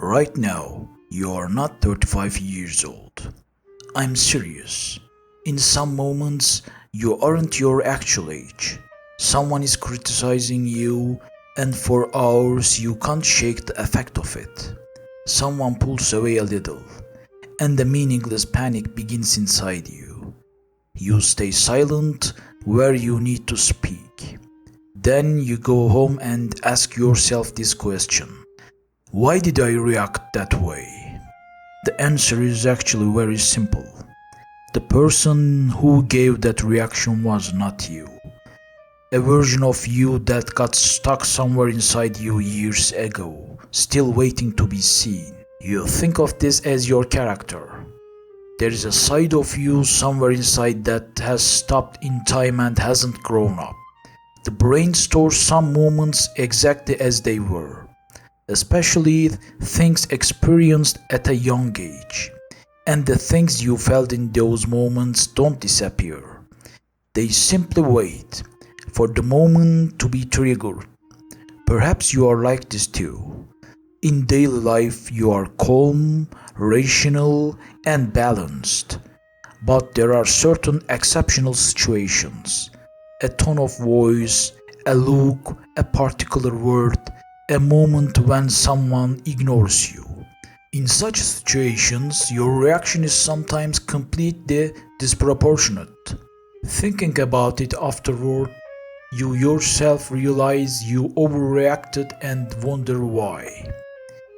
Right now, you are not 35 years old. I'm serious. In some moments, you aren't your actual age. Someone is criticizing you, and for hours you can't shake the effect of it. Someone pulls away a little, and a meaningless panic begins inside you. You stay silent where you need to speak. Then you go home and ask yourself this question: why did I react that way? The answer is actually very simple. The person who gave that reaction was not you. A version of you that got stuck somewhere inside you years ago, still waiting to be seen. You think of this as your character. There is a side of you somewhere inside that has stopped in time and hasn't grown up. The brain stores some moments exactly as they were, especially things experienced at a young age. And the things you felt in those moments don't disappear. They simply wait for the moment to be triggered. Perhaps you are like this too. In daily life, you are calm, rational, and balanced. But there are certain exceptional situations. A tone of voice, a look, a particular word, a moment when someone ignores you. In such situations, your reaction is sometimes completely disproportionate. Thinking about it afterward, you yourself realize you overreacted and wonder why.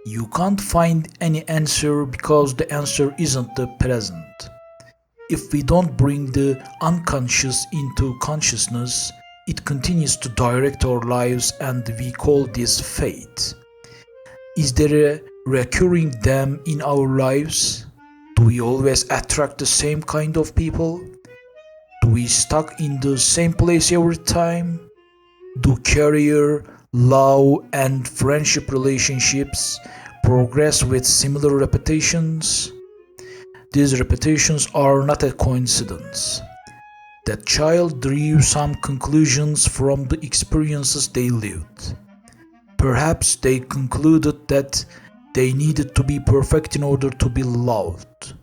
You can't find any answer because the answer isn't the present. If we don't bring the unconscious into consciousness, it continues to direct our lives, and we call this fate. Is there a recurring theme in our lives? Do we always attract the same kind of people? Do we stuck in the same place every time? Do career, love, and friendship relationships progress with similar repetitions? These repetitions are not a coincidence. That child drew some conclusions from the experiences they lived. Perhaps they concluded that they needed to be perfect in order to be loved.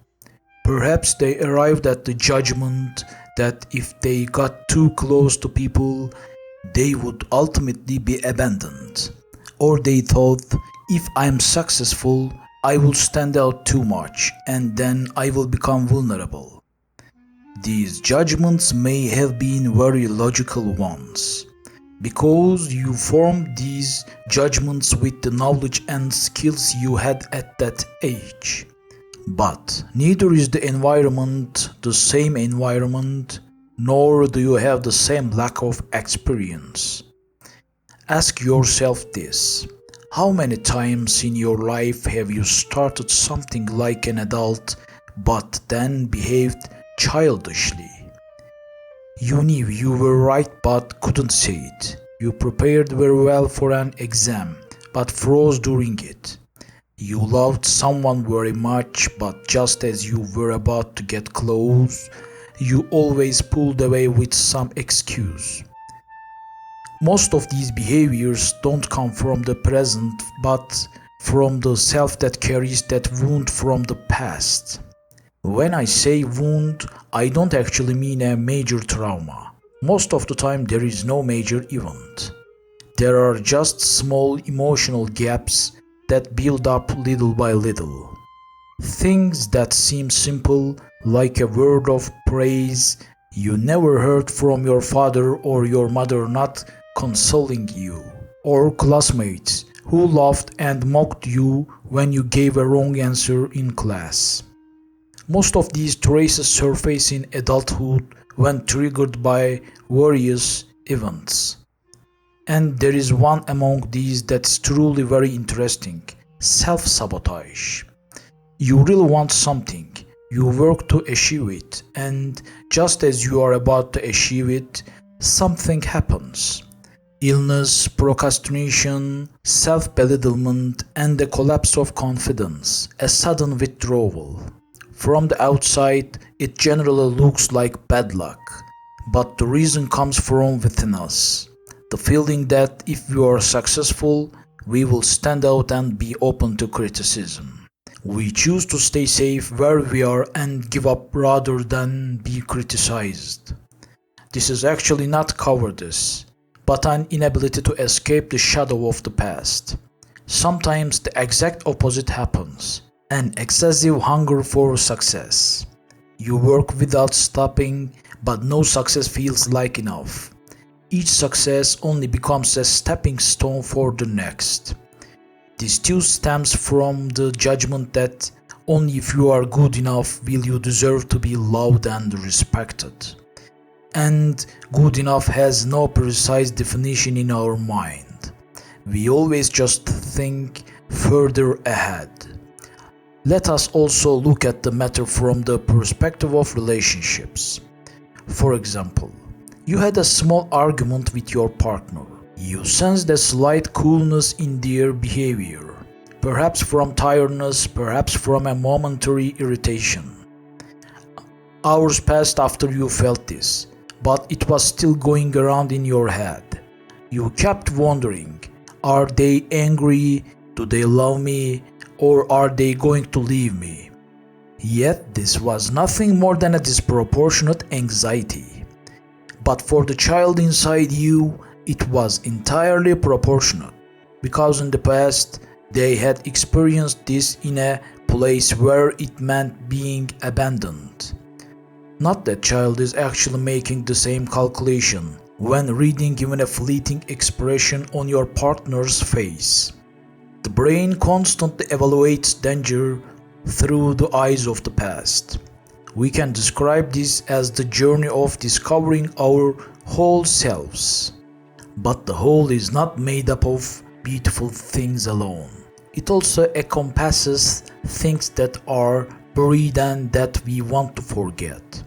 Perhaps they arrived at the judgment that if they got too close to people, they would ultimately be abandoned. Or they thought, if I'm successful, I will stand out too much and then I will become vulnerable. These judgments may have been very logical ones, because you formed these judgments with the knowledge and skills you had at that age. But neither is the environment the same environment, nor do you have the same lack of experience. Ask yourself this: how many times in your life have you started something like an adult but then behaved childishly? You knew you were right but couldn't say it. You prepared very well for an exam but froze during it. You loved someone very much, but just as you were about to get close, you always pulled away with some excuse. Most of these behaviors don't come from the present but from the self that carries that wound from the past. When I say wound, I don't actually mean a major trauma. Most of the time there is no major event. There are just small emotional gaps that build up little by little. Things that seem simple, like a word of praise you never heard from your father or your mother not consoling you, or classmates who laughed and mocked you when you gave a wrong answer in class. Most of these traces surface in adulthood when triggered by various events. And there is one among these that's truly very interesting: self-sabotage. You really want something, you work to achieve it, and just as you are about to achieve it, something happens. Illness, procrastination, self-belittlement, and a collapse of confidence, a sudden withdrawal. From the outside, it generally looks like bad luck, but the reason comes from within us. The feeling that if we are successful, We will stand out and be open to criticism. We choose to stay safe where we are and give up rather than be criticized. This is actually not cowardice, but an inability to escape the shadow of the past. Sometimes the exact opposite happens, an excessive hunger for success. You work without stopping, but no success feels like enough. Each success only becomes a stepping stone for the next. This too stems from the judgment that only if you are good enough will you deserve to be loved and respected. And good enough has no precise definition in our mind. We always just think further ahead. Let us also look at the matter from the perspective of relationships. For example, you had a small argument with your partner. You sensed a slight coolness in their behavior, perhaps from tiredness, perhaps from a momentary irritation. Hours passed after you felt this, but it was still going around in your head. You kept wondering, are they angry? Do they love me? Or are they going to leave me? Yet this was nothing more than a disproportionate anxiety. But for the child inside you, it was entirely proportionate, because in the past they had experienced this in a place where it meant being abandoned. Not that child is actually making the same calculation when reading even a fleeting expression on your partner's face. The brain constantly evaluates danger through the eyes of the past. We can describe this as the journey of discovering our whole selves. But the whole is not made up of beautiful things alone. It also encompasses things that are buried and that we want to forget.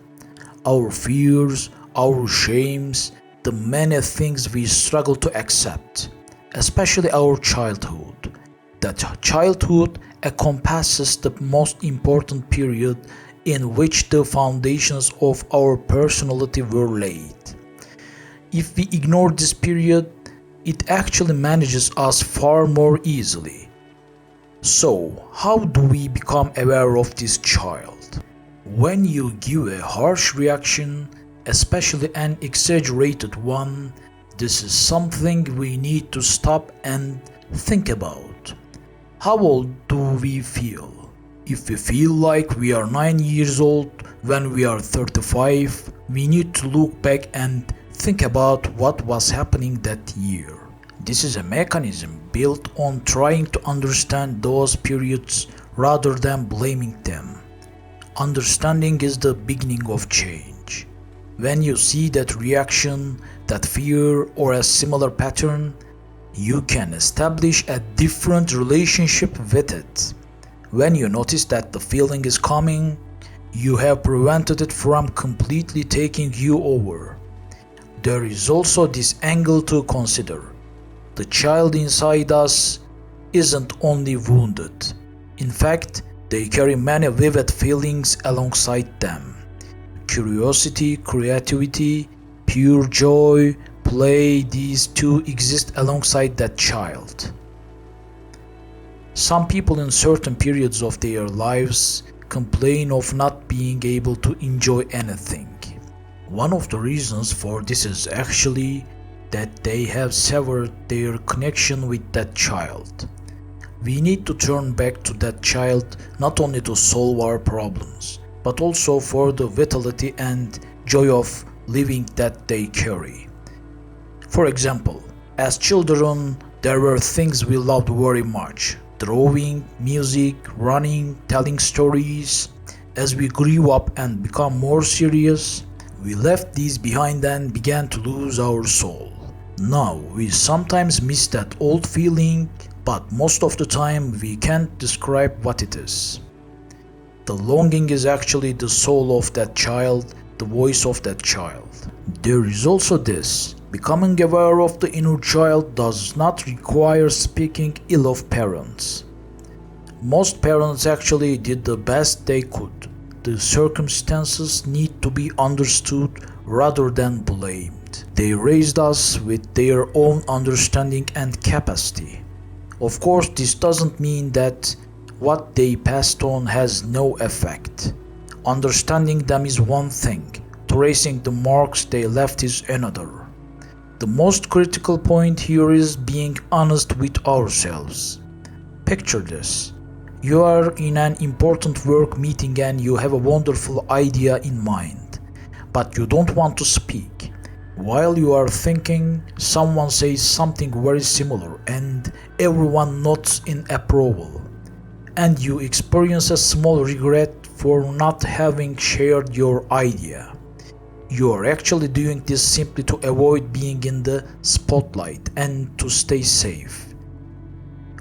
Our fears, our shames, the many things we struggle to accept, especially our childhood. That childhood encompasses the most important period in which the foundations of our personality were laid. If we ignore this period, it actually manages us far more easily. So, how do we become aware of this child? When you give a harsh reaction, especially an exaggerated one, this is something we need to stop and think about. How old do we feel? If we feel like we are 9 years old when we are 35, we need to look back and think about what was happening that year. This is a mechanism built on trying to understand those periods rather than blaming them. Understanding is the beginning of change. When you see that reaction, that fear, or a similar pattern, you can establish a different relationship with it. When you notice that the feeling is coming, you have prevented it from completely taking you over. There is also this angle to consider. The child inside us isn't only wounded. In fact, they carry many vivid feelings alongside them. Curiosity, creativity, pure joy, play, these two exist alongside that child. Some people in certain periods of their lives complain of not being able to enjoy anything. One of the reasons for this is actually that they have severed their connection with that child. We need to turn back to that child not only to solve our problems, but also for the vitality and joy of living that they carry. For example, as children, there were things we loved very much: drawing, music, running, telling stories. As we grew up and become more serious, we left these behind and began to lose our soul. Now, we sometimes miss that old feeling, but most of the time we can't describe what it is. The longing is actually the soul of that child, the voice of that child. There is also this: becoming aware of the inner child does not require speaking ill of parents. Most parents actually did the best they could. The circumstances need to be understood rather than blamed. They raised us with their own understanding and capacity. Of course, this doesn't mean that what they passed on has no effect. Understanding them is one thing, tracing the marks they left is another. The most critical point here is being honest with ourselves. Picture this. You are in an important work meeting and you have a wonderful idea in mind, but you don't want to speak. While you are thinking, someone says something very similar and everyone nods in approval. And you experience a small regret for not having shared your idea. You are actually doing this simply to avoid being in the spotlight and to stay safe.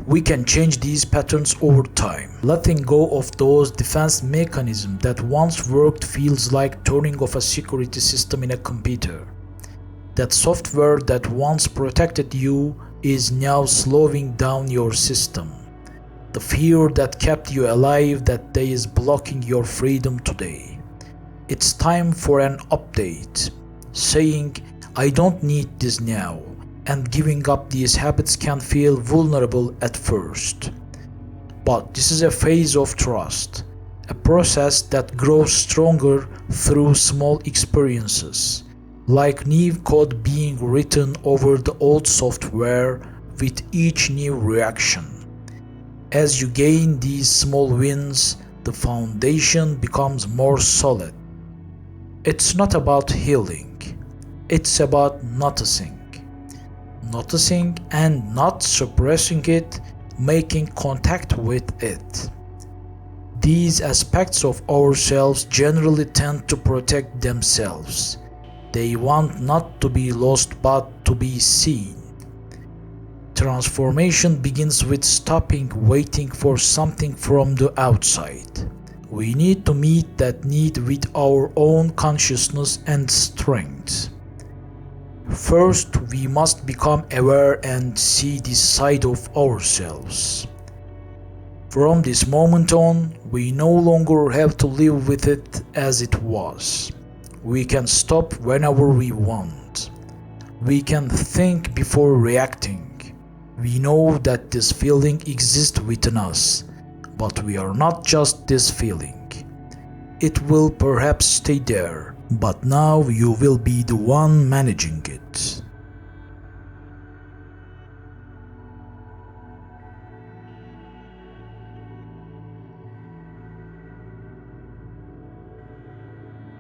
We can change these patterns over time. Letting go of those defense mechanisms that once worked feels like turning off a security system in a computer. That software that once protected you is now slowing down your system. The fear that kept you alive that day is blocking your freedom today. It's time for an update, saying, I don't need this now, and giving up these habits can feel vulnerable at first. But this is a phase of trust, a process that grows stronger through small experiences, like new code being written over the old software with each new reaction. As you gain these small wins, the foundation becomes more solid. It's not about healing, it's about noticing. Noticing and not suppressing it, making contact with it. These aspects of ourselves generally tend to protect themselves. They want not to be lost but to be seen. Transformation begins with stopping waiting for something from the outside. We need to meet that need with our own consciousness and strength. First, we must become aware and see this side of ourselves. From this moment on, we no longer have to live with it as it was. We can stop whenever we want. We can think before reacting. We know that this feeling exists within us, but we are not just this feeling. It will perhaps stay there, but now you will be the one managing it.